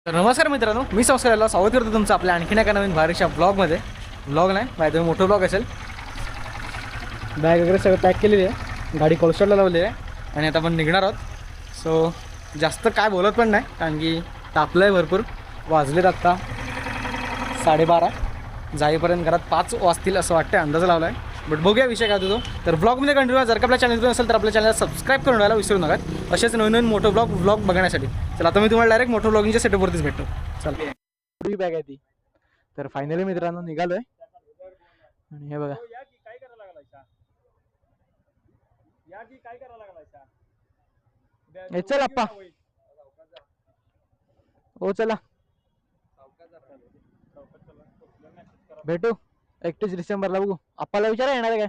तर नमस्कार मित्रांनो, मी संस्काराला स्वागत करतो तुमचं आपल्या आणखीन एका नवीन भारीच्या ब्लॉगमध्ये. ब्लॉग नाही बाय मोठं ब्लॉग असेल. बॅग वगैरे सगळं पॅक केलेली आहे, गाडी कोलस्टरला लावली आहे आणि आता आपण निघणार आहोत. सो जास्त काय बोलत पण नाही कारण की तापलं आहे भरपूर. वाजलेत आत्ता 12:30. जाईपर्यंत घरात 5 वाजतील असं वाटतं, अंदाज लावला आहे. बट बघूया विषय काय होतो. तर ब्लॉगमध्ये कंटिन्यू. जर का आपल्या चॅनल असेल तर आपल्या चॅनलला सबस्क्राईब करून द्यायला विसरू नका, असेच नवीन नवीन मोठं ब्लॉग बघण्यासाठी. चला आता मी तुम्हाला डायरेक्ट मोठं ब्लॉगिंगच्या सेटअपवरतीच भेटतो. चला, पूर्वी बॅग आहे ती. तर फायनली मित्रांनो निघालोय आणि हे बघा. हे चल अप्पा, हो चला भेटू 31 डिसेंबरला. बघू आप्पाला विचारा येणार आहे काय.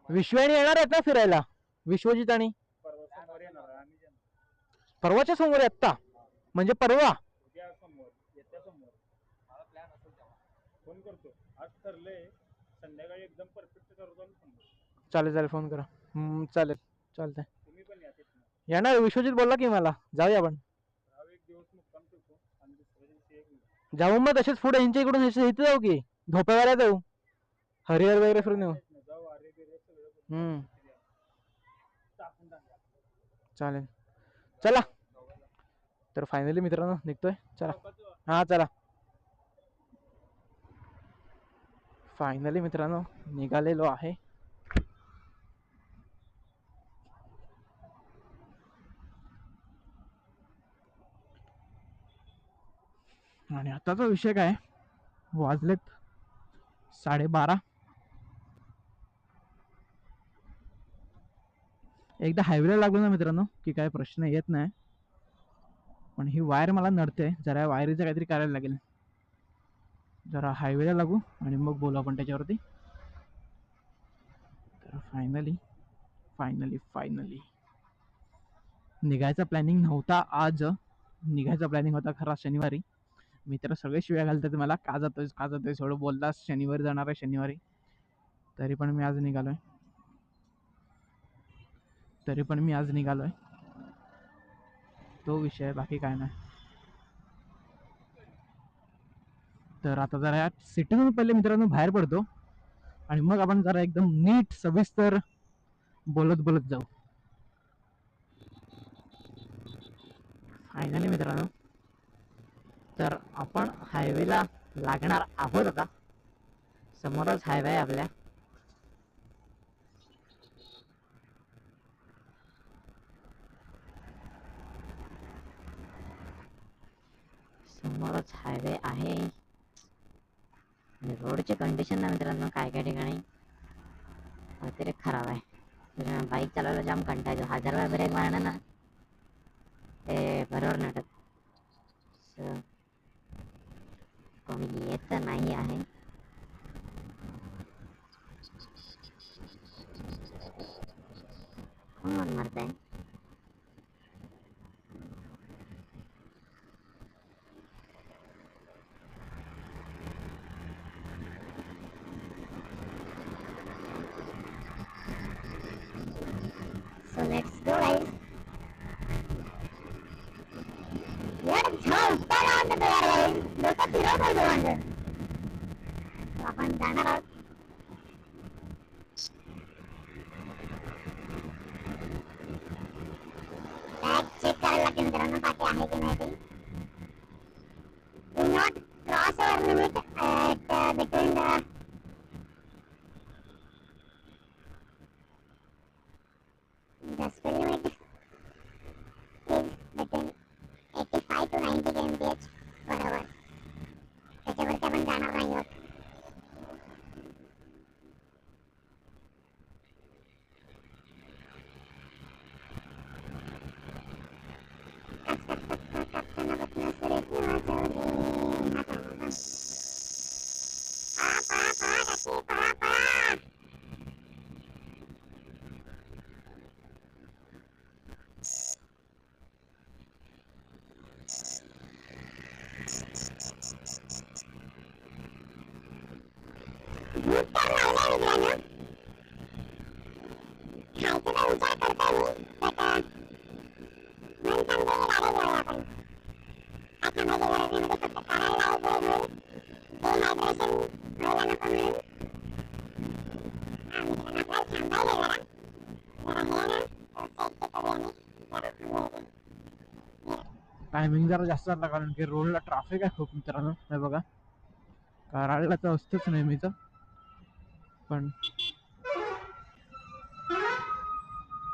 विश्वानी येणार आहेत ना फिरायला, विश्वजित आणि परवाच्या समोर आहे आत्ता, म्हणजे परवा. चालेल चालेल, फोन करा. चालेल चालतंय. येणार विश्वजित बोलला की मला जाऊया आपण. जाऊ मग तसेच पुढे यांच्या इकडून इथे जाऊ की धोप्यावाला जाऊ, हरिहर वगैरे फिरून येऊ. चालेल चला. तर फायनली मित्रांनो निघतोय, चला. हा चला, फायनली मित्रांनो निघालेलो आहे. आणि आताचा विषय काय, वाजलेत 12:30. एकदा हायवेला लागलो ना मित्रांनो की काय प्रश्न येत नाही. पण ही वायर मला नडते जरा, वायरीचं काहीतरी करायला लागेल. जरा हायवेला लागू आणि मग बोलू आपण त्याच्यावरती. तर फायनली फायनली फायनली निघायचा प्लॅनिंग नव्हता आज. निघायचा प्लॅनिंग होता खरा शनिवारी. मित्र सगळे शिव्या घालतात मला, का जातोय का जातोय, थोडं बोललास शनिवारी जाणार आहे शनिवारी. तरी पण मी आज निघालोय. तो विषय, बाकी काय नाही. तर आता जरा या सिटीतून पहिले मित्रांनो बाहेर पडतो आणि मग आपण जरा एकदम नीट सविस्तर बोलत बोलत जाऊ. फायनली मित्रांनो तर आपण हायवेला लागणार आहोत. आता समोरच हायवे आहे आपल्या. समोरच हायवे आहे. रोडची कंडिशन ना मित्रांनो काय काय ठिकाणी अतिरेक खराब आहे. बाईक चालवायला जाम कंटाळतो. 1000 ब्रेक मारणार ना ते बरोबर नाटक. कोणी येत नाही आहे. कोण मारताय. So let's go guys. यार झाड काय आणत यार, डोकं फिरवत आहे माझं. आपण जाणार आहोत. बॅग चेक करायला लागते मित्रांनो, बाकी आहे की नाही ते. Do not cross our limit at between the speed limit is between 85 to 90 km/h per hour. त्याच्यावरती आपण जाणार नाही आहोत. Good. टायमिंग जरा जास्त झाला कारण की रोडला ट्रॅफिक आहे खूप मित्रांनो. हे बघा, कराडला तर असतंच नेहमीच, पण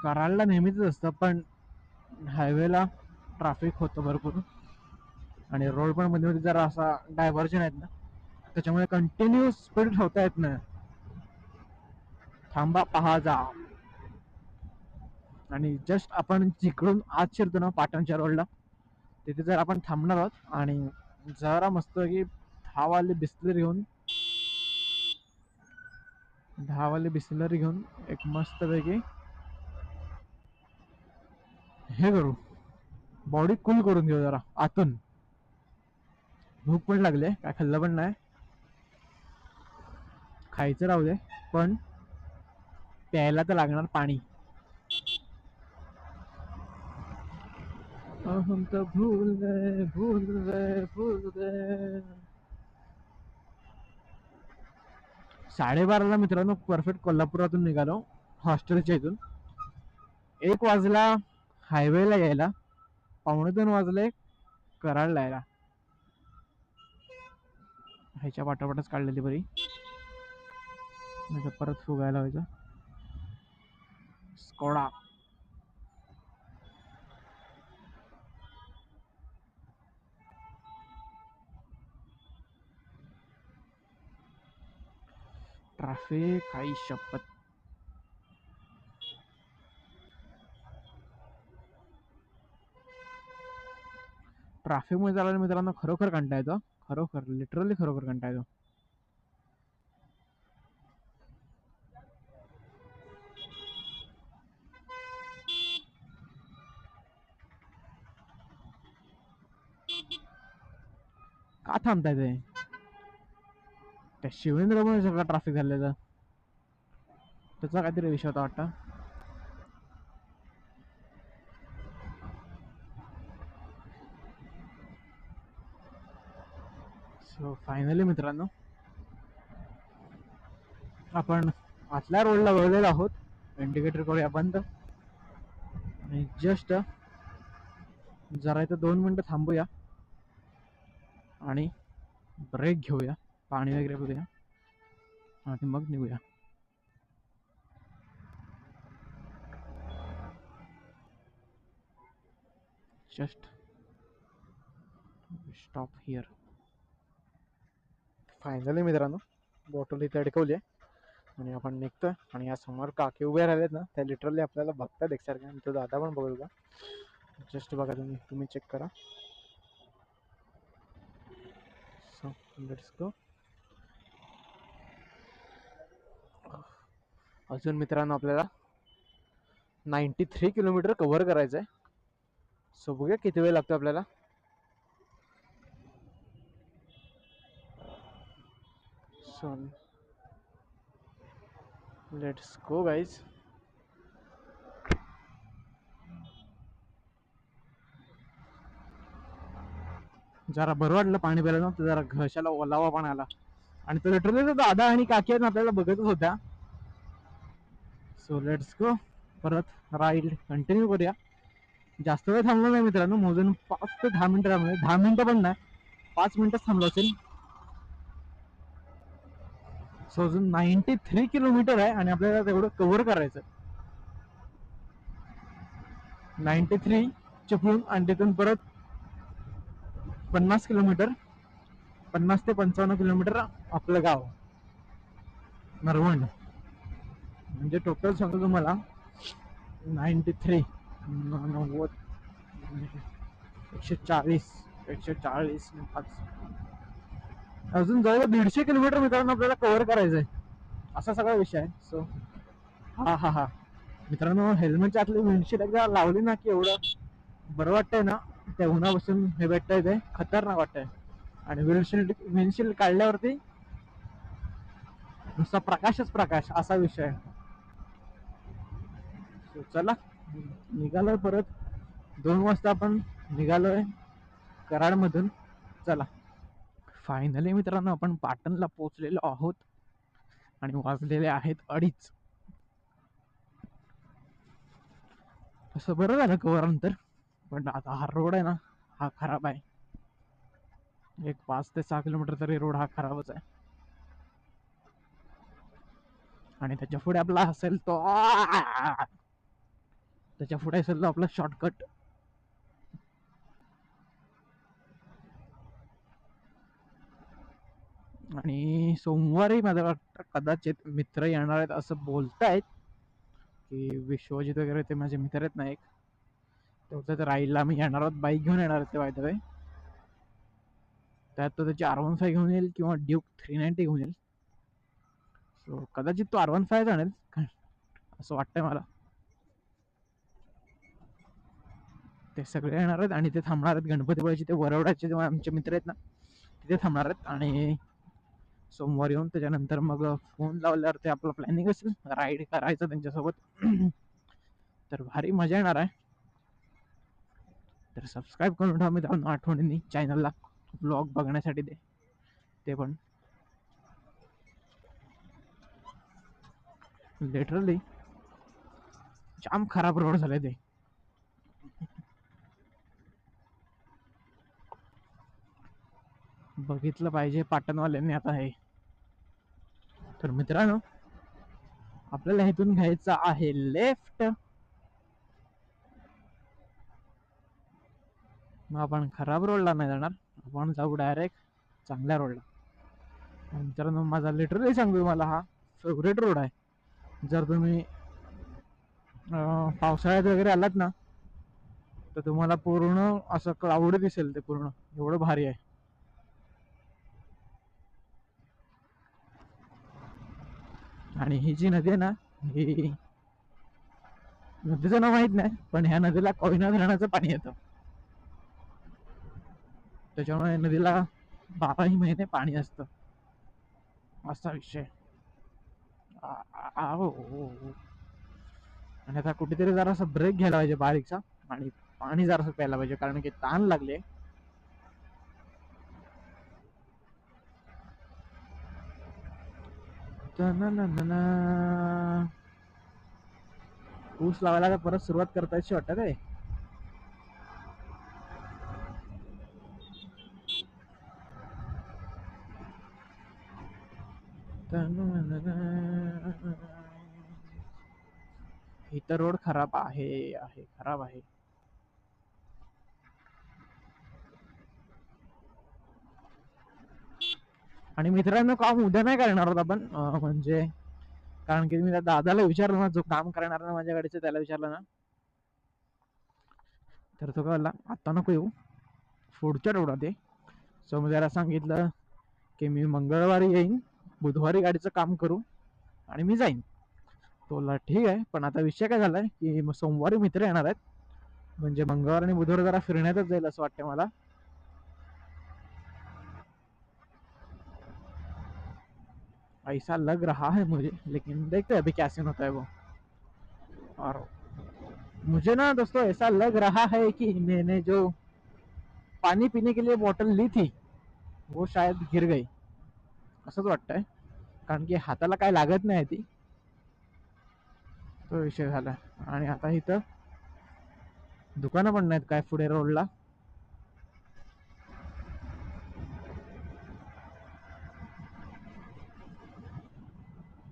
कराडला नेहमीच असतं, पण हायवेला ट्रॅफिक होतं भरपूर. आणि रोड पण मध्ये मध्ये जरा असा डायव्हर्जन आहेत ना, त्याच्यामुळे कंटिन्यू स्पीड ठेवता येत नाही. थांबा, पहा, जा. आणि जस्ट आपण जिकडून आत शिरतो ना पाटणच्या रोडला, तिथे जर आपण थांबणार आहोत आणि जरा मस्त की 10 वाली बिस्लरी घेऊन एक मस्त पैकी हे करू, बॉडी कूल करून घेऊ जरा आतून. भूक पण लागले, काय खाल्लं पण नाही, खायचं राहू दे, पण प्यायला तर लागणार पाणी. हम तो भूल गए भूल गए भूल गए. 12:30ला मित्रांनो परफेक्ट कोल्हापुरातून निघालो हॉस्टेलच्या इथून. 1 वाजला हायवेला यायला, 1:15 वाजले कराडला यायला. ह्याच्या पाठोपाठच काढलेली बरी, नाही परत फुगायला व्हायचं. स्कोडा ट्रॅफिक, आई शपथ. ट्रॅफिक मध्ये चालायला मित्रांनो खरोखर कंटाळा येतो, खरोखर लिटरली खरोखर कंटाळा येतो. का थांबताय ते? त्या शिवेंद्रमध्ये सगळं ट्रॅफिक झालेलं, त्याचा काहीतरी विषय होता वाटतं. सो फायनली मित्रांनो आपण आतल्या रोडला वळलेलो आहोत. इंडिकेटर करूया बंद आणि जस्ट जरा इथं 2 मिनिटं थांबूया आणि ब्रेक घेऊया, पाणी वगैरे पिऊया आणि मग निघूया. Just stop here. फायनली मित्रांनो बॉटल इथे अडकवली आहे आणि आपण निघतोय. आणि या समोर काकी उभ्या राहिलेत ना, त्या लिटरली आपल्याला बघतात एकसारख्या. आणि तो दादा पण बघू का, जस्ट बघा, तुम्ही चेक करा. So let's go. अजून मित्रांनो आपल्याला 93 किलोमीटर कव्हर करायचं आहे. सो बघूया किती वेळ लागतो आपल्याला. So let's go guys. जरा बरं वाटलं पाणी प्यायला ना, तर जरा घशाला ओलावा पण आला. आणि तो लिटरली दादा आणि काकी आपल्याला बघतच होत्या. So let's go. परत राईड कंटिन्यू करूया. जास्त वेळ थांबलो नाही मित्रांनो, मोजून 5 ते 10 मिनिटं थांबलो. 10 मिनिटं पण नाही, 5 मिनिटच थांबलो असेल. सो अजून 93 किलोमीटर आहे आणि आपल्याला तेवढं कव्हर करायचं. 93 चिपळूण आणि तिथून परत 50 किलोमीटर, 50 ते 55 किलोमीटर आपलं गाव नरवंड. म्हणजे टोटल सांगतो तुम्हाला 93 90 140 140 5 अजून जवळ 150 किलोमीटर मित्रांनो आपल्याला कव्हर करायचंय. असा सगळा विषय आहे. सो हा मित्रांनो, हेल्मेटच्या आतली विंडशीट एकदा लावली ना की एवढं बरं वाटतंय ना. त्या उन्हापासून हे भेटतंय, ते खतरनाक वाटतंय. आणि विंडशील्ड काढल्यावरती नुसता प्रकाशच प्रकाश, असा विषय. चला निघालोय परत 2 वाजता आपण निघालोय कराडमधून. चला फायनली मित्रांनो आपण पाटणला पोहोचलेलो आहोत आणि वाजलेले आहेत 2:30. असं बरं झालं कवर नंतर, पण आता हा रोड आहे ना हा खराब आहे. एक 5 ते 6 किलोमीटर तरी रोड हा खराबच आहे. आणि त्याच्या पुढे आपला असेल तो त्याच्या पुढे असेल तो आपला शॉर्टकट. आणि सोमवारी मला वाटतं कदाचित मित्र येणार आहेत असं बोलतायत, की विश्वजित वगैरे ते माझे मित्र आहेत ना एक, तर राईडला मी येणार आहोत, बाईक घेऊन येणार ते बाय द वे. त्यात तो त्याची R15 घेऊन येईल किंवा ड्यूक 390 घेऊन येईल. सो कदाचित तो R15 आणेल असं वाटतंय मला. ते सगळे येणार आहेत आणि ते थांबणार आहेत गणपतीपुळ्याचे, ते वरवड्याचे जेव्हा आमचे मित्र आहेत ना तिथे थांबणार आहेत. आणि सोमवारी येऊन त्याच्यानंतर मग फोन लावल्यावर ते आपलं प्लॅनिंग असेल राईड करायचं त्यांच्यासोबत. तर भारी मजा येणार आहे. तर सबस्क्राईब करून ठेवा मित्रांनो आठवणींनी चॅनलला, ब्लॉग बघण्यासाठी ते पण. लिटरली जाम खराब रोड झाले ते. बघितलं पाहिजे पाटणवाल्यांनी आता हे. तर मित्रांनो आपल्याला इथून घ्यायचं आहे लेफ्ट. मग आपण खराब रोडला नाही जाणार, आपण जाऊ डायरेक्ट चांगल्या रोडला. मित्रांनो माझा लिटरली सांगतो तुम्हाला हा फेवरेट रोड आहे. जर तुम्ही पावसाळ्यात वगैरे आलात ना तर तुम्हाला पूर्ण असं क्लाउड दिसेल, ते पूर्ण एवढं भारी आहे. आणि ही जी नदी आहे ना, ही नदीचं नाव माहित नाही, पण ह्या नदीला कोयना धरणाचं पाणी येतं. त्याच्यामुळे नदीला 12ही महिने पाणी असतं, असा विषय. आणि आता कुठेतरी जरासा ब्रेक घ्यायला पाहिजे बारीकचा, आणि पाणी जरासं प्यायला पाहिजे कारण की ताण लागले. ऊस लावायला परत सुरुवात करतायची वाटत आहे. इथं रोड खराब आहे खराब आहे. आणि मित्रांनो काम उद्या नाही करणार आहोत आपण, म्हणजे कारण की मी त्या दादाला विचारलं ना, जो काम करणार ना माझ्या गाडीचं, त्याला विचारलं ना तर तो कळला आत्ता नको येऊ पुढच्या रोडात आहे. सो मी त्याला सांगितलं की मी मंगळवारी येईन, बुधवारी गाडीचं काम करू आणि मी जाईन. तो बोलला ठीक आहे, पण आता विषय काय झालाय की सोमवारी मित्र येणार आहेत, म्हणजे मंगळवार आणि बुधवार जरा फिरण्यातच जाईल असं वाटतं मला. ऐसा लग रहा है मुझे, लेकिन देखते हैं अभी क्या सीन होता है वो. और मुझे ना दोस्तों ऐसा लग रहा है कि मैंने जो पानी पीने के लिए बोतल ली थी वो शायद गिर गई, असंच वाटतंय. कारण की हाताला काय लागत नाही ती, तो विषय झाला. आणि आता इथं दुकानं पण नाहीत काय पुढे रोडला.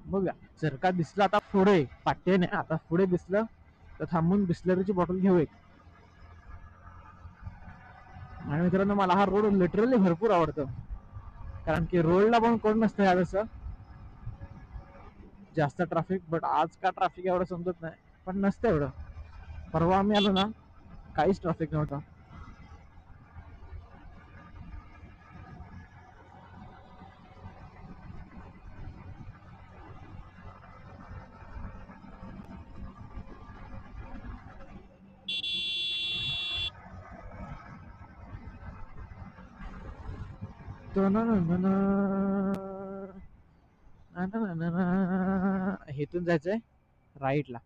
बघा जर का दिसलं आता पुढे पाट्याने, आता पुढे दिसलं तर थांबून बिस्लरीची बॉटल घेऊ एक. आणि मित्रांनो मला हा रोड लिटरली भरपूर आवडतो, कारण की रोडला पण कोण नसतं या तसं जास्त ट्रॅफिक. बट आज का ट्रॅफिक एवढं समजत नाही, पण नसतं एवढं. परवा आम्ही आलो ना काहीच ट्रॅफिक नव्हतं. इथून जायचंय राईटला.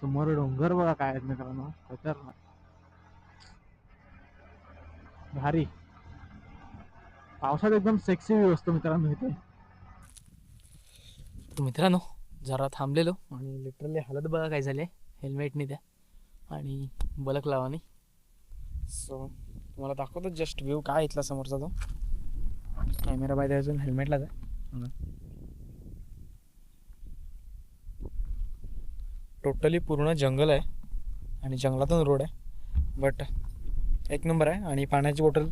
समोर डोंगर बघा काय आहेत मित्रांनो, खतरनाक भारी. पावसात एकदम सेक्सी व्ह्यू असतो मित्रांनो इथे. मित्रांनो जरा थांबलेलो आणि लिटरली हालत बघा काय झाले, हेल्मेटने द्या आणि बलक लावानी. सो तुम्हाला दाखवतो जस्ट व्ह्यू काय इथला समोरचा. तो कॅमेरा पाहिजे अजून हेल्मेटलाच आहे. टोटली पूर्ण जंगल आहे आणि जंगलातून रोड आहे, बट एक नंबर आहे. आणि पाण्याची बॉटल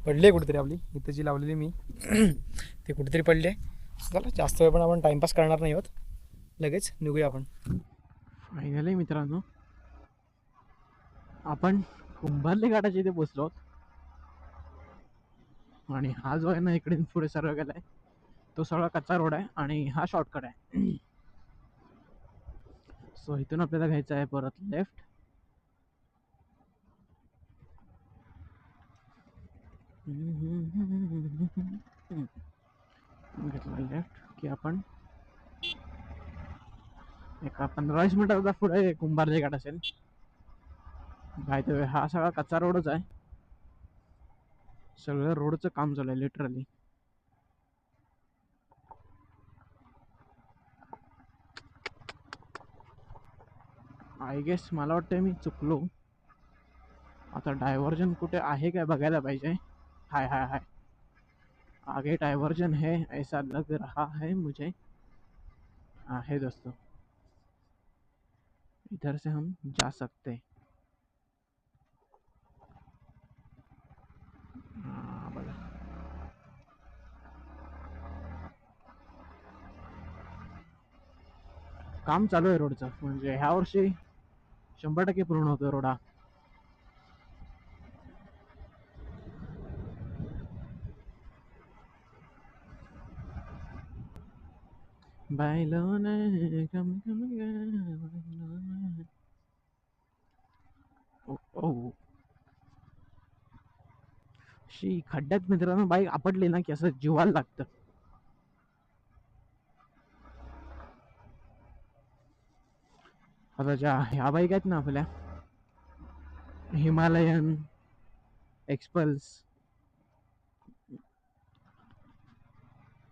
पडली आहे कुठेतरी आपली इथं जी लावलेली मी ती कुठेतरी पडली आहे. चला जास्त वेळ पण आपण टाईमपास करणार नाही आहोत, लगेच निघूया आपण. फायनली मित्रांनो आपण कुंभारली घाटाच्या इथे पोचलो आहोत. आणि हा जो आहे ना इकडे पुढे सर्व गेला आहे तो सगळा कच्चा रोड आहे आणि हा शॉर्टकट आहे. सो इथून आपल्याला घ्यायचं आहे परत लेफ्ट. घेतलं लेफ्ट की आपण एका 15-20 मिनिटाचा पुढे कुंभारली घाट असेल. काय तर हा सगळा कच्चा रोडच आहे, सगळं रोडचं काम चालू आहे लिटरली. आय गेस मला वाटतं मी चुकलो. आता डायव्हर्जन कुठे आहे काय बघायला पाहिजे. हाय हाय हाय, आगे डायवर्जन है ऐसा लग रहा है मुझे. हाँ है दोस्तों, इधर से हम जा सकते. हाँ बघा काम चालू आहे रोडचं, म्हणजे ह्या वर्षी 100% पूर्ण होतो रोड हा. बायलोने कम कम ग. ओ शी खड्ड्यात मित्रांनो बाईक आपटली ना की असं जीवाला लागतं. आता ज्या ह्या बाईक आहेत ना आपल्या हिमालयन एक्सपल्स,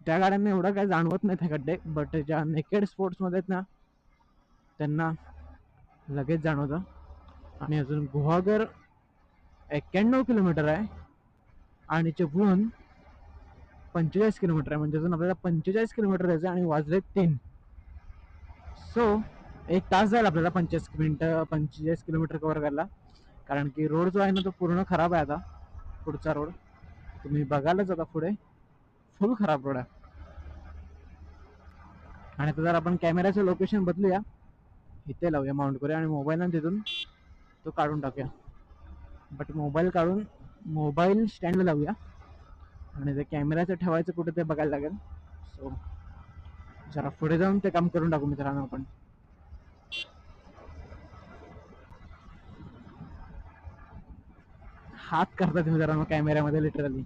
त्या गाड्यांना एवढं काय जाणवत नाही त्या खड्डे, बट ज्या नेकेड स्पोर्ट्समध्ये आहेत ना त्यांना लगेच जाणवतं. आणि अजून गुहागर 91 किलोमीटर आहे आणि चिपळूण 45 किलोमीटर आहे, म्हणजे अजून आपल्याला 45 किलोमीटर जायचं आणि वाजले 3. सो 1 तास जाईल आपल्याला 45 किलोमीटर कव्हर करायला. कारण की रोड जो आहे ना तो पूर्ण खराब आहे. आता पुढचा रोड तुम्ही बघायलाच आता पुढे फुल खराब रोड आहे. आणि आता जर आपण कॅमेऱ्याचं लोकेशन बदलूया, इथे लावूया माउंट करूया आणि मोबाईल तिथून तो काढून टाकूया. बट मोबाईल काढून मोबाईल स्टँडला लावूया आणि ते कॅमेऱ्याचं ठेवायचं कुठे ते बघायला लागेल. सो जरा पुढे जाऊन ते काम करून टाकू मित्रांनो आपण. हात करतात मित्रांनो कॅमेऱ्यामध्ये लिटरली.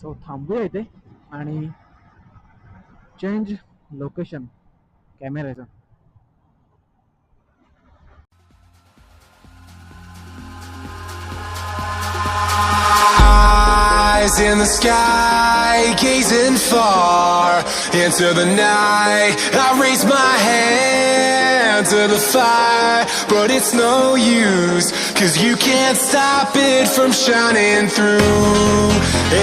सो थांबूया इथे आणि चेंज लोकेशन कॅमेऱ्याचं. Eyes in the sky, gazing far into the night. I raise my hand to the fire, but it's no use, 'cause you can't stop it from shining through.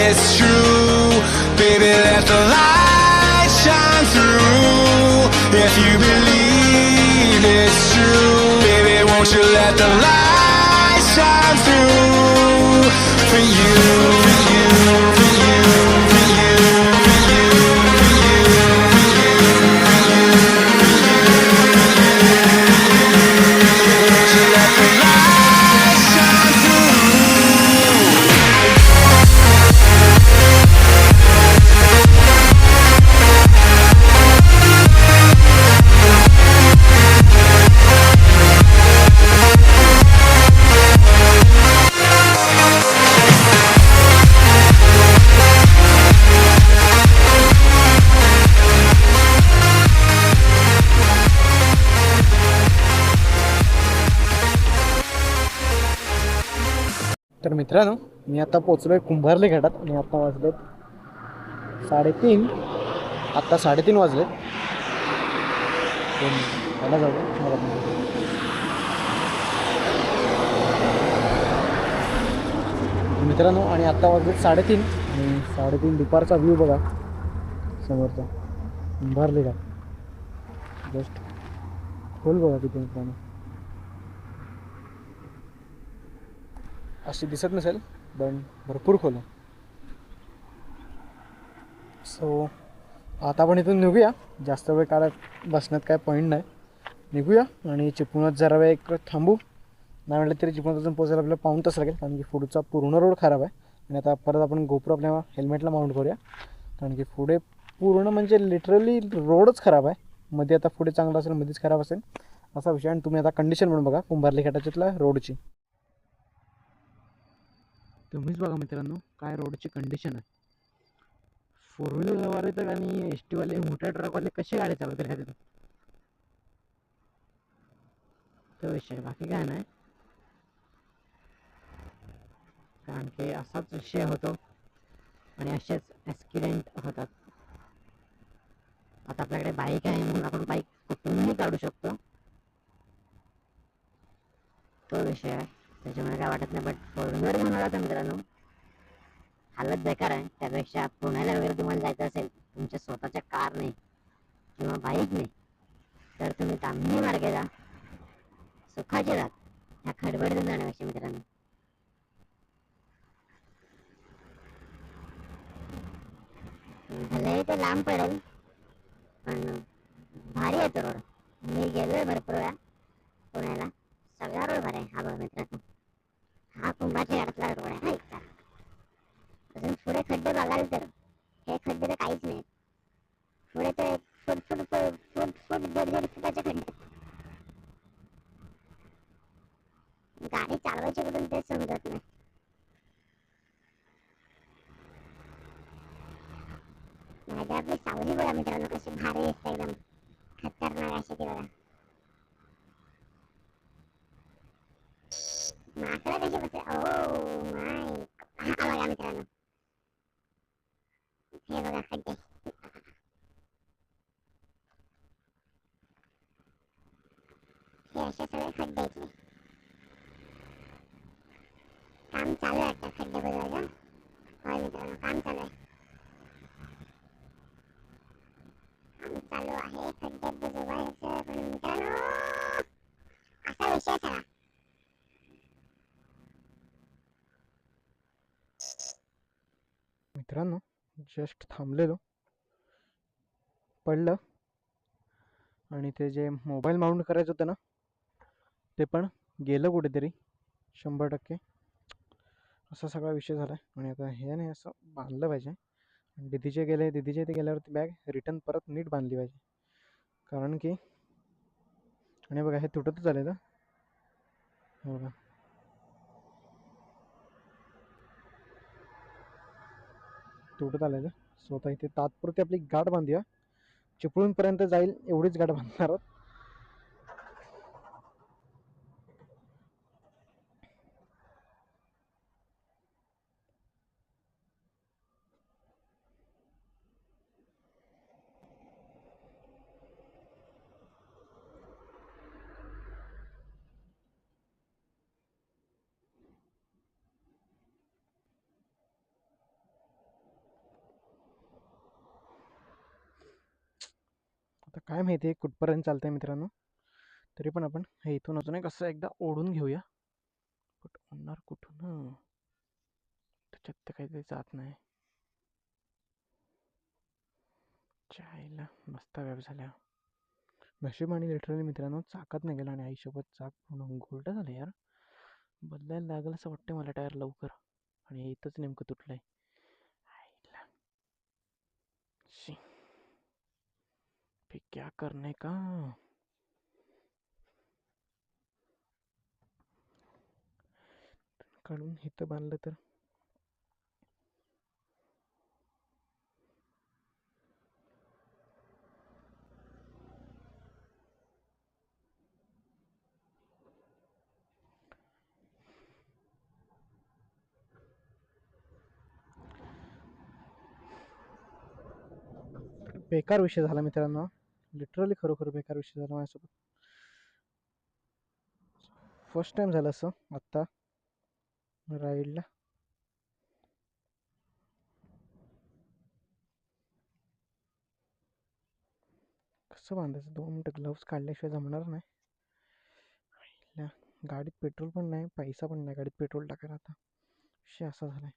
It's true, baby, let the light shine through. If you believe it's true, baby, won't you let the light shine through for you, for you, for you, for you, for you, for you, for you, for you. Won't you let the light shine through? तर मित्रांनो, मी आता पोचलोय कुंभारली घाटात आणि आता वाजलेत 3:30. आत्ता 3:30 वाजले. मला जाऊ दे, मला पण जाऊ दे. मित्रांनो, आणि आत्ता वाजलेत 3:30 आणि 3:30 दुपारचा व्ह्यू बघा समोरचा कुंभारली घाट. जस्ट खोल बघा किती मित्रांनो. अशी दिसत नसेल पण भरपूर खोल आहे. सो आता आपण इथून निघूया. जास्त वेळ काढत बसण्यात काय पॉईंट नाही. निघूया आणि चिपळूणात जरा वेळ एक थांबू. नाही म्हटलं तरी चिपळूणात अजून पोचायला आपल्याला पाऊण तास लागेल, कारण की पुढचा पूर्ण रोड खराब आहे. आणि आता परत आपण गोप्रो आपल्या हेल्मेटला माउंट करूया, कारण की पुढे पूर्ण म्हणजे लिटरली रोडच खराब आहे. मध्ये आता पुढे चांगला असेल, मध्येच खराब असेल असा विषय. आणि तुम्ही आता कंडिशन म्हणून बघा कुंभारली घाटाच्यातल्या रोडची. तुम्हीच बघा मित्रांनो काय रोडची कंडिशन आहे. 4 व्हीलरवाले तर आणि एस टीवाले मोठ्या ट्रकवाले कसे गाडी चालवतील ह्या तिथं, तो विषय. बाकी काय नाही, कारण की असाच विषय होतो आणि असेच ॲक्सिडेंट होतात. आता आपल्याकडे बाईक आहे म्हणून आपण बाईक कुठूनही काढू शकतो, तो विषय आहे. त्याच्यामुळे काय वाटत नाही. बट 4 व्हीलर म्हणाला तर मित्रांनो हालत बेकार आहे. त्यापेक्षा पुण्याला वगैरे तुम्हाला जायचं असेल तुमच्या स्वतःच्या कारने किंवा बाईकने, तर तुम्ही ताम्हिणी मार्गे जा, सुखाचे जात ह्या खडबडीतून जाण्यापेक्षा मित्रांनो. भले ते लांब पडेल पण भारी आहे तो रोड. मी गेलोय भरपूर वेळा पुण्याला, सगळा रोड भारी आहे. हा बघा मित्रांनो, हा कुंभारली घाटातला रोड आहे. अजून पुढे खड्डे बघाल तर हे खड्डे तर काहीच नाही. पुढे तर फूट 1.5 फुटाचे खड्डे. गाडी चालवायची कुठून तेच समजत नाही. माझी आपली सावली बघा मित्रांनो कशी भारी दिसते, एकदम खतरनाक अशी ती बघा. माकडं कशी बसते, ओ माय. हा बघा मित्रांनो, हे बघा खड्डे. हे असे सगळे खड्डे इथले. काम चालू आहे आता खड्डे बुजवायचं. होय मित्रांनो, काम चालू आहे. काम चालू आहे खड्डे बुजवायचं. पण मित्रांनो असा विषय सगळा. मित्रांनो जस्ट थांबलेलो, पडलं आणि ते जे मोबाईल माउंट करायचं होतं ना ते पण गेलं कुठेतरी 100%. असा सगळा विषय झाला आहे. आणि आता हे नाही असं बांधलं पाहिजे. दिदीचे गेले, दिदीच्या इथे गेल्यावरती बॅग रिटर्न परत नीट बांधली पाहिजे, कारण की. आणि बघा हे तुटतच आले ना, बघा तुटत आलेलं. स्वतः इथे तात्पुरती आपली गाठ बांधूया. चिपळूणपर्यंत जाईल एवढीच गाठ बांधणार आहोत. आता काय माहिती आहे कुठपर्यंत चालतंय मित्रांनो. तरी पण आपण हे इथून अजून एक असं एकदा ओढून घेऊया. बट ओढणार कुठून, त्याच्यात तर काही जात नाही. चायला मस्त व्याप झाल्या. नशीब आणि लिटरली मित्रांनो चाकात नाही गेला आणि आईसोबत चाक पूर्ण गोल्ड झालं यार. बदलायला लागेल असं वाटतं मला टायर लवकर. आणि इथंच नेमकं तुटलंय. आईला शी, फिर क्या करने का. काढून इथं बांधलं तर बेकार विषय झाला मित्रांनो, लिटरली खरोखर बेकार विषय झाला माझ्यासोबत. फर्स्ट टाइम झालं असं आत्ता राईडला. कसं बांधायचं, 2 मिनटं ग्लव्स काढल्याशिवाय जमणार नाही. गाडीत पेट्रोल पण नाही, पैसा पण नाही गाडीत पेट्रोल टाकायला. आता विषय असा झालाय.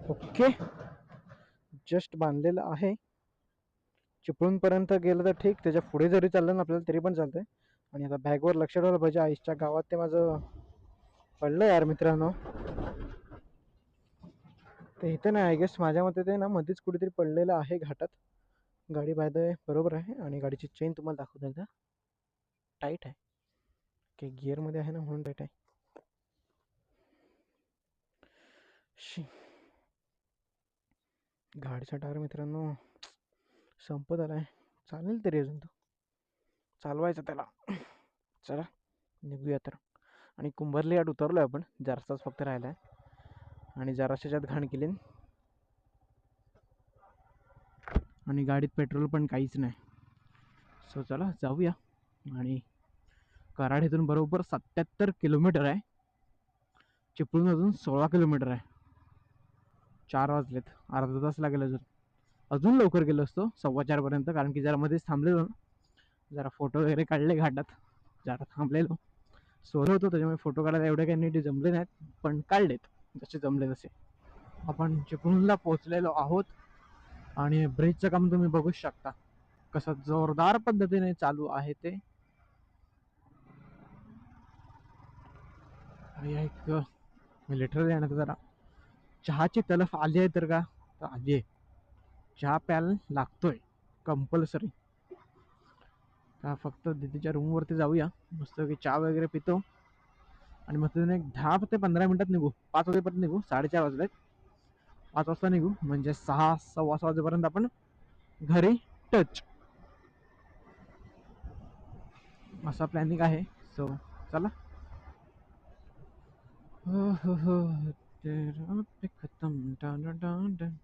ओके, जस्ट बांधलेलं आहे. चिपळूणपर्यंत गेलं तर ठीक, त्याच्या पुढे जरी चाललं ना आपल्याला तरी पण चालतंय. आणि आता बॅगवर लक्ष ठेवलं पाहिजे. आईच्या गावात ते माझं पडलं यार मित्रांनो. ते इथं नाही, आय गेस माझ्या मते ते ना मध्येच कुठेतरी पडलेलं आहे घाटात. गाडी बाय द वे बरोबर आहे. आणि गाडीची चेन तुम्हाला दाखवतो एकदा, टाईट आहे. की गिअरमध्ये आहे ना म्हणून टाईट आहे. गाडीचा टायर मित्रांनो संपत आलाय. चालेल तरी अजून तो चालवायचा त्याला. चला निघूया तर. आणि कुंभारली घाट उतरलोय आपण, जरासाच फक्त राहिलाय. आणि जराशाच्यात घाण केली आणि गाडीत पेट्रोल पण काहीच नाही. सो चला जाऊया. आणि कराड इथून बरोबर 77 किलोमीटर आहे. चिपळूण अजून 16 किलोमीटर आहे. 4 वाजलेत, अर्धा तास लागेल अजून लवकर गेलो असतो 4:15 पर्यंत. कारण की जरा मध्येच थांबलेलो, जरा फोटो वगैरे काढले घाटात, जरा थांबलेलो. सोलो होतो त्याच्यामुळे फोटो काढायला एवढे काही नीट जमले नाहीत, पण काढलेत जसे जमले तसे. आपण चिपळूणला पोहोचलेलो आहोत. आणि ब्रिजचं काम तुम्ही बघू शकता कसं जोरदार पद्धतीने चालू आहे ते. एक लिटरली आहे ना, जरा चहाची तलफ आली आहे तर का आली आहे. चहा प्यायला लागतोय कंपल्सरी. का फक्त दीदीच्या रूमवरती जाऊया, मस्त की चहा वगैरे पितो. आणि मग तिथून एक 10 ते 15 मिनिटात निघू. 5 वाजेपर्यंत निघू, 4:30 वाजलेत. 5 वाजता निघू म्हणजे 6 सव्वा 6 वाजेपर्यंत आपण घरी टच. असा प्लॅनिंग आहे. सो चला. हो तेरा पे खतम डान डान डान.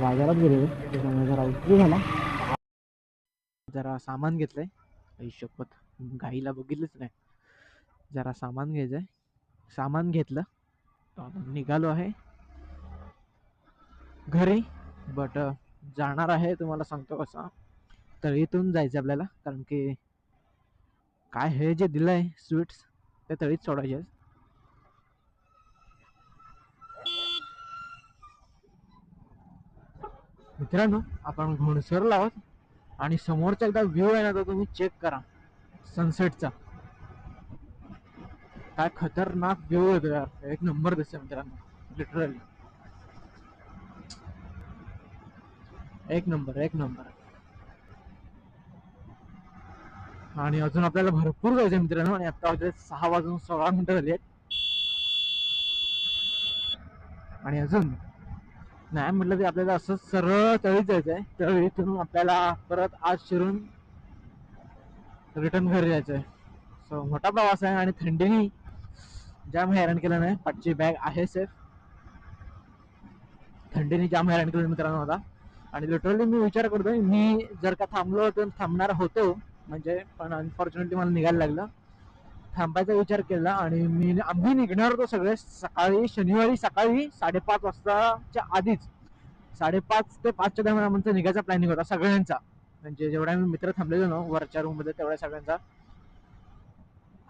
बाजारात गेलेलो त्याच्यामुळे जरा उशीर झाला. जरा सामान घेतलंय. शपथ गाईला बघितलंच नाही. जरा सामान घ्यायचंय, सामान घेतलं. निघालो आहे घरी. बट जाणार आहे तुम्हाला सांगतो कसा, तळीतून जायचं आपल्याला. कारण की काय हे जे दिलंय स्वीट्स ते तळीत सोडायचे. मित्रांनो आपण घोणसरला आहोत. आणि समोरचा एकदा व्ह्यू आहे ना, तो तुम्ही चेक करा सनसेटचा. काय खतरनाक व्ह्यू येतो यार, एक नंबर दिसतो मित्रांनो. लिटरली एक नंबर एक नंबर. आणि अजून आपल्याला भरपूर जायचं मित्रांनो. आणि आता 6:16 झाली आहेत. आणि अजून नाही म्हटलं की आपल्याला असं सरळ तळीत जायचंय. तळीतून आपल्याला परत आज शिरून रिटर्न घरी जायचंय. सो मोठा प्रवास आहे. आणि थंडीने जाम हैराण केलं नाही. पाठची बॅग आहे सेफ. थंडीने जाम हैराण केलं मित्रांनो आता. आणि लिटरली मी विचार करतोय, मी जर का थांबलो तर थांबणार होतो म्हणजे, पण अनफॉर्च्युनेटली मला निघायला लागलं. थांबायचा विचार केला आणि आम्ही निघणार होतो सगळे सकाळी, शनिवारी सकाळी 5:30 वाजताच्या आधीच. 5:30 ते 5च्या दरम्यान आमचा निघायचा प्लॅनिंग होता सगळ्यांचा. म्हणजे जेवढ्या मी मित्र थांबलेलो ना वरच्या रूम मध्ये तेवढ्या सगळ्यांचा.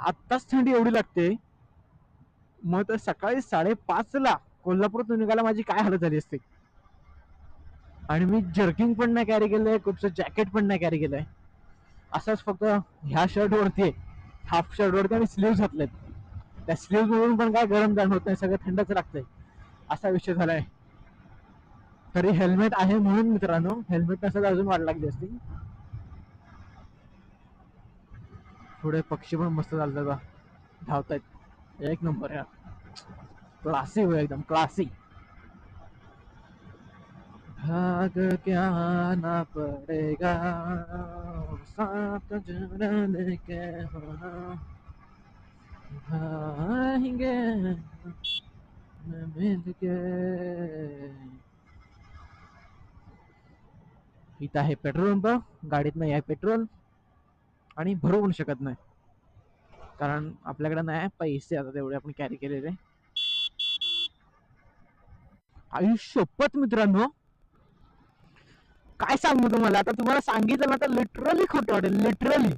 आत्ताच थंडी एवढी लागते, मग तर सकाळी 5:30ला कोल्हापूरातून निघायला माझी काय हालत झाली असते. आणि मी जर्किंग पण नाही कॅरी केलंय, खूपसं जॅकेट पण नाही कॅरी केलंय. असंच फक्त ह्या शर्ट वरती आहे, हाफ शर्ट वरती आणि स्लीव्ह घातलेत. त्या स्लीव्ह मधून पण काय गरम जाणवत नाही, सगळं थंडच लागतंय. असा विषय झालाय. तरी हेल्मेट आहे म्हणून मित्रांनो, हेल्मेट नसेल अजून वाट लागली असती. पुढे पक्षी पण मस्त चालतात बा, धावतायत. एक नंबर यार, क्लासी हो एकदम क्लासी. भाग क्या ना पड़ेगा साथ जुड़ने के होना आएंगे मिल के. इथं आहे पेट्रोल पंप, गाडीत नाही आहे पेट्रोल आणि भरू पण शकत नाही कारण आपल्याकडे नाही पैसे आता तेवढे आपण कॅरी केलेले. आयुष्यपत मित्रांनो, काय सांगू तुम्हाला, आता तुम्हाला सांगितलं ना तर लिटरली खोटं वाटेल. लिटरली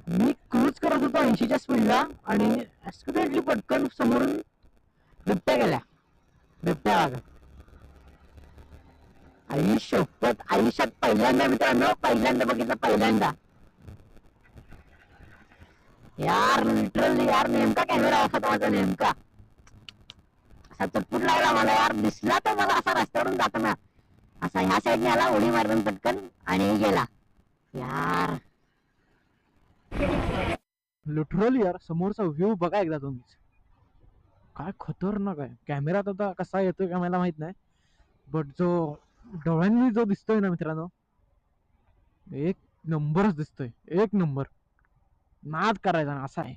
मी क्रूज करत होतो 80च्या स्पीडला आणि ऍक्सिडेंटली पटकन समोरून बिबट्या गेल्या. बिबट्या वाघ. आयुष्यपत, आयुष्यात पहिल्यांदा मित्रांनो, पहिल्यांदा बघितलं, पहिल्यांदा यार. लिटरली यार, नेमका कॅमेरा असा माझा, नेमका असा चटपूट लागला मला यार. दिसला तर मला असा रस्त्यावरून जाताना असा ह्या साईडने आला, उडी मारून पटकन आणि गेला यार. लिटरली यार, समोरचा व्ह्यू बघा एकदा तुम्हीच, काय खतरनाक आहे. कॅमेरात आता कसा येतोय का मला माहित नाही, बट जो डोळ्यांनी जो दिसतोय ना मित्रांनो, एक नंबरच दिसतोय. एक नंबर. नाद करायचा ना असा आहे.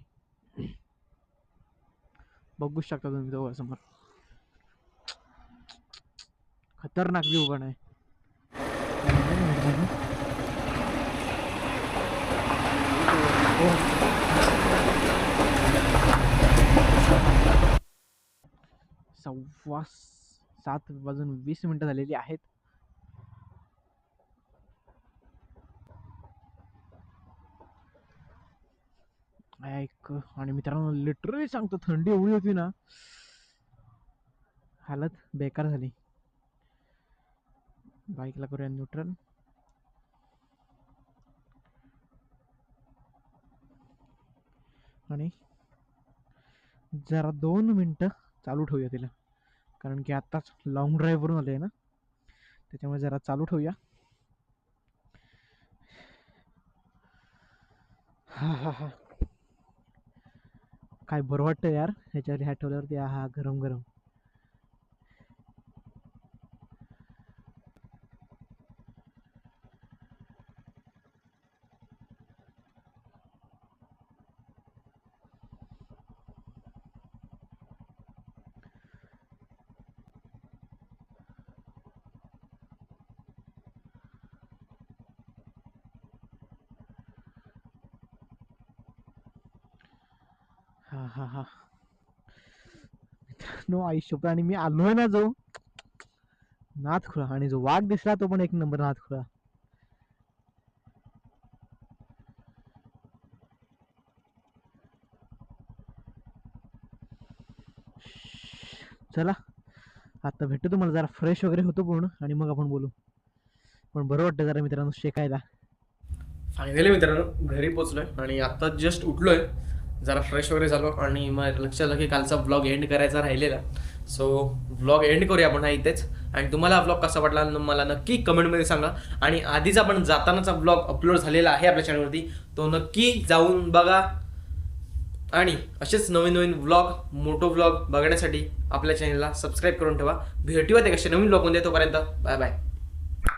बघू शकता तुम्ही जवळ समोर, खतरनाक व्ह्यू पण आहे. सव्वा 7:20 झालेली आहेत. ऐक, आणि मित्रांनो लिटरली सांगतो, थंडी एवढी होती ना, हालत बेकार झाली. बाईकला करूया न्यूट्रल. आणि जरा 2 मिनिटं चालू ठेवूया तिला, कारण की आत्ताच लॉंग ड्राईव्हवरून आले ना, त्याच्यामुळे जरा चालू ठेवूया. हा हा हा, काय बरं वाटतं यार ह्याच्यावर ह्या ठेवल्यावरती. हा गरम गरम. हा हा हा, नो आयुष्य. आणि मी आलोय ना, जो नाथ खुळा, आणि जो वाघ दिसला तो पण एक नंबर नाथ खुळा. चला आता भेटतो तुम्हाला, जरा फ्रेश वगैरे होतो पूर्ण आणि मग आपण बोलू. पण बरं वाटतं जरा मित्रांनो शेकायला. फायनली मित्रांनो घरी पोचलोय आणि आता जस्ट उठलोय, जरा फ्रेश वगैरे झालो आणि मग लक्षात आलं की कालचा व्लॉग एंड करायचा राहिलेला. सो व्लॉग एंड करूया आपण इथेच. आणि तुम्हाला हा व्लॉग कसा वाटला मला नक्की कमेंटमध्ये सांगा. आणि आधीचा पण जातानाचा व्लॉग अपलोड झालेला आहे आपल्या चॅनलवरती, तो नक्की जाऊन बघा. आणि असेच नवीन नवीन व्लॉग, मोठो व्लॉग बघण्यासाठी आपल्या चॅनलला सबस्क्राईब करून ठेवा. भेटूया ते कशा नवीन व्लॉगमध्ये. तोपर्यंत बाय बाय.